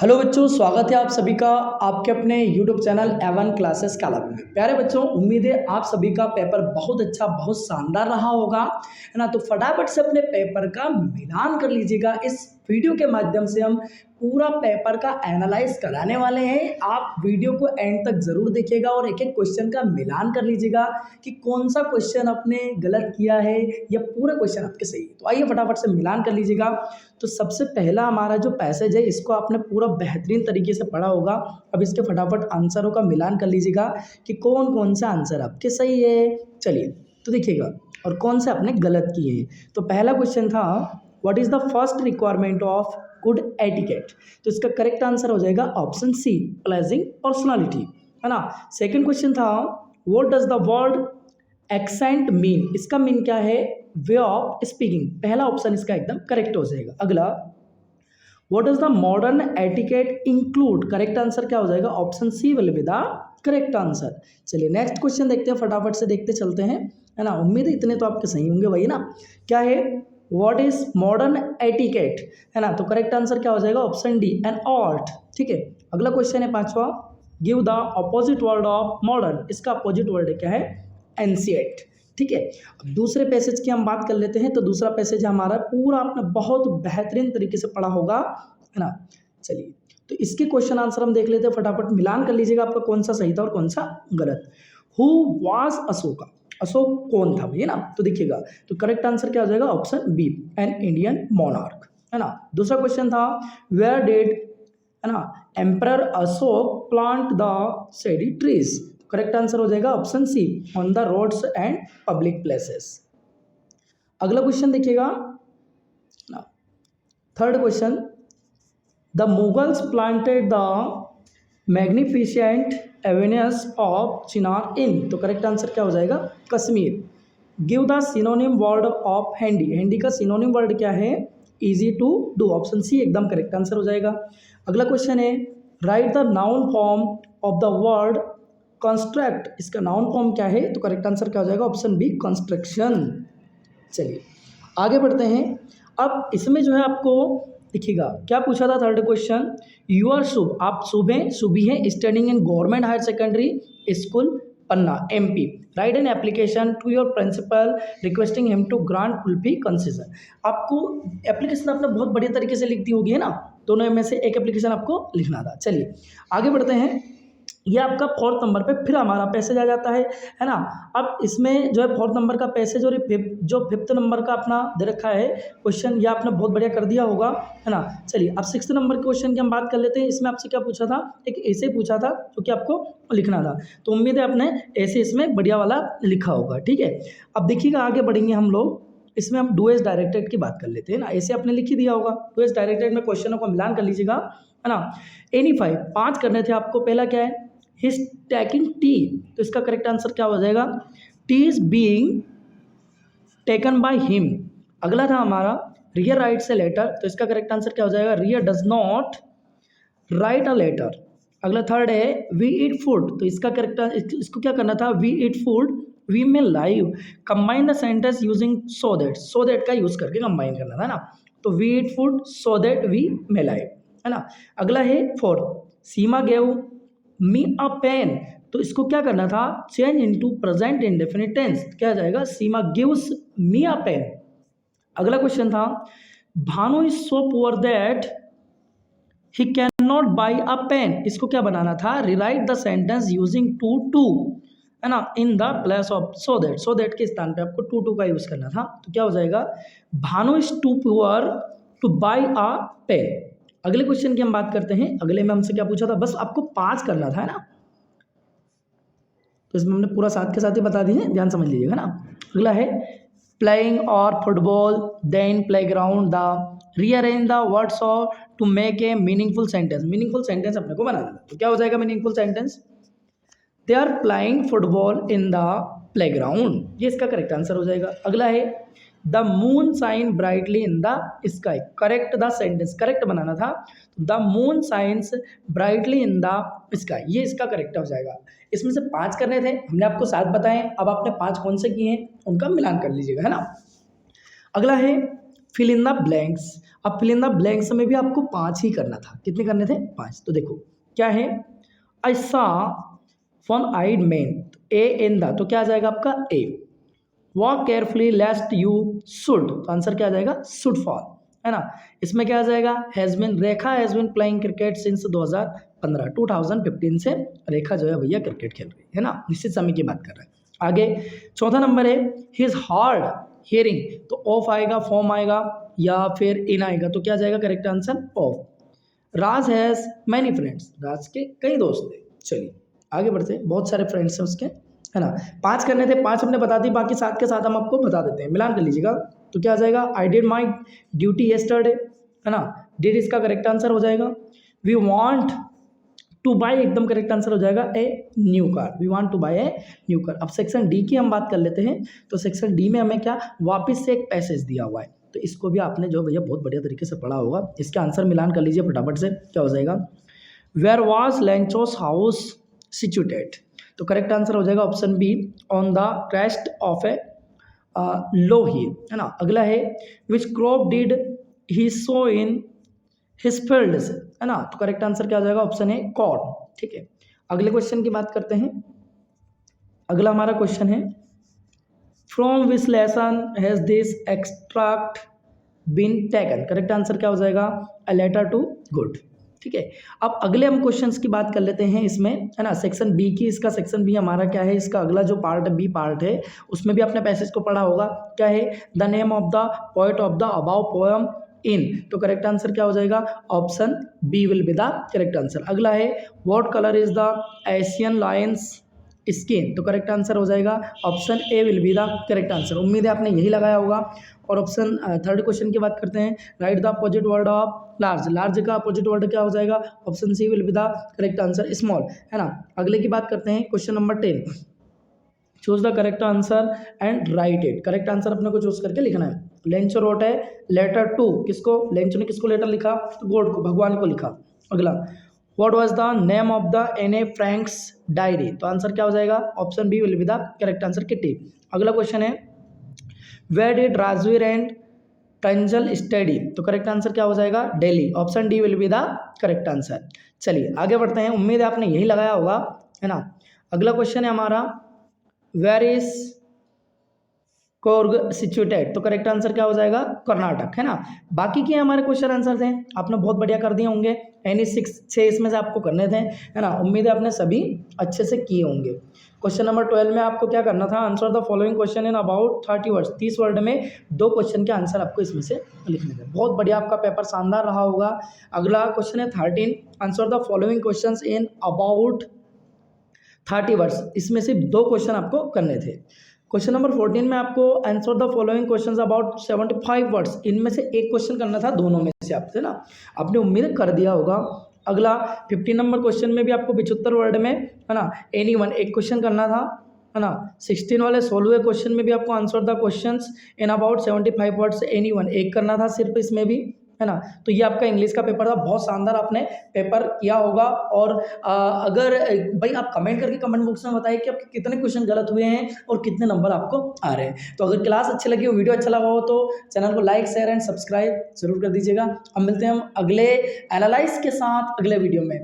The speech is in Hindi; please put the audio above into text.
हेलो बच्चों, स्वागत है आप सभी का आपके अपने YouTube channel Avon classes Kalapur में। प्यारे बच्चों, उम्मीद है आप सभी का पेपर बहुत अच्छा बहुत शानदार रहा होगा, है ना। तो फटाफट से अपने पेपर का मिलान कर लीजिएगा। इस वीडियो के माध्यम से हम पूरा पेपर का एनालाइज कराने वाले हैं। आप वीडियो को एंड तक जरूर देखिएगा और एक एक क्वेश्चन का मिलान कर लीजिएगा कि कौन सा क्वेश्चन आपने गलत किया है या पूरा क्वेश्चन आपके सही है। तो आइए फटाफट से मिलान कर लीजिएगा। तो सबसे पहला हमारा जो पैसेज है, इसको आपने पूरा बेहतरीन तरीके से पढ़ा होगा। अब इसके फटाफट आंसरों का मिलान कर लीजिएगा कि कौन कौन सा आंसर आपके सही है। चलिए तो देखिएगा और कौन से आपने गलत किए हैं। तो पहला क्वेश्चन था, what is the first requirement of good etiquette. तो इसका करेक्ट आंसर हो जाएगा ऑप्शन सी, प्लेजिंग पर्सनालिटी, है ना। सेकंड क्वेश्चन था, what does the word accent mean. इसका मीन क्या है, वे ऑफ स्पीकिंग। पहला ऑप्शन इसका एकदम करेक्ट हो जाएगा। अगला, what does the modern etiquette include. Correct answer क्या हो जाएगा, option c will be the correct answer. चलिए नेक्स्ट क्वेश्चन देखते हैं, फटाफट से देखते चलते हैं, है ना। उम्मीद है इतने तो आपके सही होंगे, वही ना। क्या है, व्हाट इज मॉडर्न एटिकेट, है ना। तो करेक्ट आंसर क्या हो जाएगा, ऑप्शन डी, एन आर्ट। ठीक है। अगला क्वेश्चन है पांचवा, give the opposite word of modern. इसका अपोजिट वर्ड क्या है, एंशिएंट। ठीक है। अब दूसरे पैसेज की हम बात कर लेते हैं। तो दूसरा पैसेज हमारा पूरा आपने बहुत बेहतरीन तरीके से पढ़ा होगा, है ना। चलिए तो इसके क्वेश्चन आंसर हम देख लेते हैं। फटाफट मिलान कर लीजिएगा आपका कौन सा सही था और कौन सा गलत। Who was Ashoka. अशोक कौन था, है ना। तो देखिएगा, तो करेक्ट आंसर क्या हो जाएगा, option B, an Indian monarch, है ना। दूसरा क्वेश्चन था, वेयर डिड, है ना, emperor Ashoka plant the shady trees. Correct answer हो जाएगा option C, on the roads and public places. अगला क्वेश्चन देखिएगा, third question, the Mughals planted the magnificent avenues of chinar in. तो करेक्ट आंसर क्या हो जाएगा, Kashmir. Give the synonym word of handy. Handy का सिनोनिम वर्ड क्या है, easy to do. Option c एकदम करेक्ट आंसर हो जाएगा। अगला क्वेश्चन है, write the noun form of the word construct. इसका नाउन फॉर्म क्या है, तो करेक्ट आंसर क्या हो जाएगा, ऑप्शन बी, कंस्ट्रक्शन। चलिए आगे बढ़ते हैं। अब इसमें जो है आपको देखिएगा क्या पूछा था, third question, you are Shubh, आप शुभ हैं, शुभी हैं, studying in government higher secondary school Panna MP, write an application to your principal requesting him to grant full fee concession. आपको एप्लीकेशन आपने बहुत बढ़िया तरीके से लिख दी होगी, है ना। दोनों में से एक एप्लीकेशन आपको लिखना था। चलिए आगे बढ़ते हैं। ये आपका फोर्थ नंबर पे फिर हमारा पैसेज आ जाता है ना। अब इसमें जो है फोर्थ नंबर का पैसेज और जो फिफ्थ नंबर का अपना दे रखा है क्वेश्चन, ये आपने बहुत बढ़िया कर दिया होगा, है ना। चलिए अब सिक्स्थ नंबर के क्वेश्चन की हम बात कर लेते हैं। इसमें आपसे क्या पूछा था, एक ऐसे पूछा था जो कि आपको लिखना था। तो उम्मीद है आपने ऐसे इसमें बढ़िया वाला लिखा होगा। ठीक है। अब देखिएगा आगे बढ़ेंगे हम लोग। इसमें हम डू एज डायरेक्टेड की बात कर लेते हैं ना। ऐसे आपने लिख ही दिया होगा। डू एज डायरेक्टेड में क्वेश्चनों को मिलान कर लीजिएगा, है ना। एनी फाइव, 5 करने थे आपको। पहला क्या है, हिज टेकिंग टी। तो इसका करेक्ट आंसर क्या हो जाएगा, T is being taken by him. अगला था हमारा, रिया राइट्स ए लेटर। तो इसका करेक्ट आंसर क्या हो जाएगा, Riya does not write a letter. अगला थर्ड है, वी ईट फूड। तो इसका करेक्ट इसको क्या करना था, we eat food we may live. Combine the sentence using so that. So that का यूज करके कंबाइन करना था ना। तो we eat food so that we may live, है ना। अगला है fourth, Seema gave me a pen. तो इसको क्या करना था, change into present indefinite tense. क्या आ जाएगा, Seema gives me a pen. अगला क्वेश्चन था, Bhanu is so poor that he can not buy a pen. इसको क्या बनाना था, rewrite the sentence using too, है ना, in the place of so that. So that के स्थान पे आपको टू का यूज करना था। तो क्या हो जाएगा, Bhanu is too poor to buy a pen. अगले क्वेश्चन की हम बात करते हैं। अगले में हमसे क्या पूछा था, बस आपको 5 करना था, है ना। तो इसमें हमने पूरा साथ के साथ ही बता दी है, ध्यान समझ लीजिएगा ना। अगला है, playing are football then playground the, rearrange the words और to make a meaningful sentence. Meaningful sentence अपने को बनाना है। तो क्या हो जाएगा meaningful sentence, they are playing football in the playground. ये इसका करेक्ट आंसर हो जाएगा। अगला है, the moon shine brightly in the sky. Correct the sentence, correct बनाना था, the moon shines brightly in the sky. ये इसका करेक्ट हो जाएगा। इसमें से 5 करने थे, हमने आपको 7 बताए। अब आपने 5 कौन से किए हैं उनका मिलान कर लीजिएगा, है ना। अगला है, फिल इन द ब्लैंक्स। अब फिल इन द ब्लैंक्स में भी आपको 5 ही करना था। कितने करने थे? 5। तो देखो क्या है, I saw one eyed man, a an the, तो क्या आ जाएगा आपका a. Walk carefully lest you should, तो आंसर क्या आ जाएगा? शुड फॉल, है ना। इसमें क्या आ जाएगा? Has been, Rekha has been playing cricket since 2015, 2015 से रेखा जो है भैया क्रिकेट खेल रही है ना, निश्चित समय की बात कर रहे हैं। आगे चौथा नंबर है हिज हार्ड हियरिंग, तो ऑफ आएगा, फॉर्म आएगा या फिर इन आएगा, तो क्या जाएगा correct answer? Of. Raj has many friends, Raj के कई दोस्त थे। चलिए आगे बढ़ते हैं, बहुत सारे फ्रेंड्स हैं उसके, है ना। 5 करने थे, 5 हमने बता दी, बाकी 7 के साथ हम आपको बता देते हैं, मिलान कर लीजिएगा। तो क्या आ जाएगा? I did my duty yesterday, है ना। डिड इसका करेक्ट आंसर हो जाएगा। वी वांट टू बाय एकदम करेक्ट आंसर हो जाएगा a new car, we want to buy a new car. अब सेक्शन डी की हम बात कर लेते हैं। तो सेक्शन डी में हमें क्या वापस से एक पैसेज दिया हुआ है, तो इसको भी आपने जो भैया बहुत बढ़िया तरीके से पढ़ा होगा। इसका आंसर मिलान कर लीजिए फटाफट से, क्या हो जाएगा? Where was Lencho's house situated, तो करेक्ट आंसर हो जाएगा option B, on the crest of a low hill, है ना। अगला है which crop did he sow in his fields, है ना, तो करेक्ट आंसर क्या हो जाएगा? ऑप्शन है कॉर्न। ठीक है, अगले क्वेश्चन की बात करते हैं। अगला हमारा क्वेश्चन है from which lesson has this extract been taken, correct answer क्या हो जाएगा? A letter to God. ठीक है, अब अगले हम क्वेश्चंस की बात कर लेते हैं इसमें, है ना, सेक्शन बी की। इसका सेक्शन बी हमारा क्या है? इसका अगला जो पार्ट बी पार्ट है उसमें भी आपने पैसेज को पढ़ा होगा। क्या है? The name of the poet of the above poem in, तो करेक्ट आंसर क्या हो जाएगा? Option B will be the correct answer. अगला है what colour is the Asian lion's skin, तो करेक्ट आंसर हो जाएगा option a will be the correct answer. उम्मीद है आपने यही लगाया होगा। और ऑप्शन थर्ड क्वेश्चन की बात करते हैं, write the opposite word of large, large का अपोजिट वर्ड क्या हो जाएगा? Option c will be the correct answer, small, है ना। अगले की बात करते हैं, question number 10, choose the correct answer and write it. Correct answer अपने को चूज करके लिखना है। लेंचो रोट है लेटर टू, किसको? लेंचो ने किसको लेटर लिखा? गॉड को, भगवान को लिखा। अगला what was the name of the Anne Frank's diary, तो आंसर क्या हो जाएगा? Option B will be the correct answer, Kitty. अगला क्वेश्चन है where did Rajvir and Pranjol study, तो करेक्ट आंसर क्या हो जाएगा? Delhi, option D will be the correct answer. चलिए आगे बढ़ते हैं, उम्मीद है आपने यही लगाया होगा, है ना। अगला क्वेश्चन है हमारा वेयर इज कोर्ग सिचुएटेड, तो करेक्ट आंसर क्या हो जाएगा? कर्नाटक, है ना। बाकी के हमारे क्वेश्चन आंसर थे, आपने बहुत बढ़िया कर दिए होंगे। एनी 6 इसमें से आपको करने थे, है ना। उम्मीद है आपने सभी अच्छे से किए होंगे। क्वेश्चन नंबर 12 में आपको क्या करना था? Answer the following question in about 30 words, 30 word में 2 क्वेश्चन के आंसर आपको इसमें से लिखने थे। बहुत बढ़िया, आपका पेपर शानदार रहा होगा। अगला क्वेश्चन है 13, answer the following question in about 30 words, इसमें से 2 क्वेश्चन आपको करने थे। क्वेश्चन नंबर 14 में आपको answer the following questions about 75 words, इनमें से एक क्वेश्चन करना था, दोनों में से आपसे ना, आपने उम्मीद कर दिया होगा। अगला 15 नंबर क्वेश्चन में भी आपको 75 वर्ड में, है ना, एनी वन एक क्वेश्चन करना था, है ना। 16 वाले 16वें क्वेश्चन में भी आपको answer the questions in about 75 words, any one एक करना था सिर्फ इसमें भी, है ना। तो ये आपका इंग्लिश का पेपर था, बहुत शानदार आपने पेपर किया होगा। और अगर भाई आप कमेंट करके कमेंट बॉक्स में बताइए कि आपके कितने क्वेश्चन गलत हुए हैं और कितने नंबर आपको आ रहे हैं। तो अगर क्लास अच्छी लगी हो, वीडियो अच्छा लगा हो, तो चैनल को लाइक शेयर एंड सब्सक्राइब जरूर कर दीजिएगा। हम मिलते हैं हम अगले एनालाइज के साथ अगले वीडियो में।